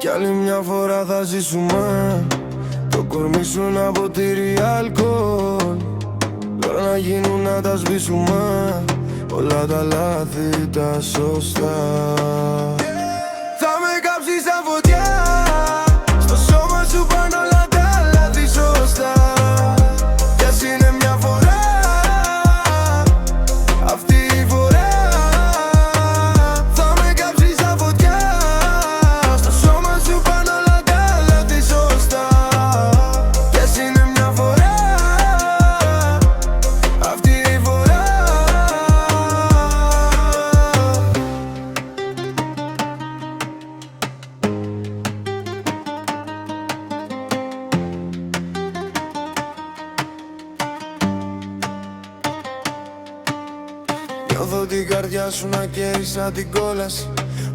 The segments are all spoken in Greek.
Κι άλλη μια φορά θα ζήσουμε. Το κορμί σου να ποτήρι αλκοόλ. Τώρα να γίνουν να τα σβήσουμε. Όλα τα λάθη τα σωστά. Θα με κάψεις σαν φωτιά. Στο σώμα σου πάνω όλα τα λάθη σωστά. Κι ας είναι μια φορά, αυτή η φορά. Θα με κάψεις σαν φωτιά. Στο σώμα σου πάνω όλα τα λάθη σωστά. Κι ας είναι μια φορά, αυτή η φορά. Νιώθω την καρδιά σου να καίει σαν την κόλαση.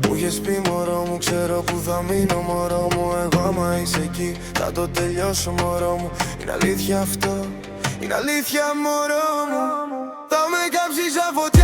Μου είχες πει μωρό μου, ξέρω που θα μείνω μωρό μου. Εγώ άμα είσαι εκεί θα το τελειώσω μωρό μου. Είναι αλήθεια αυτό, είναι αλήθεια μωρό μου. Θα με κάψεις σαν φωτιά.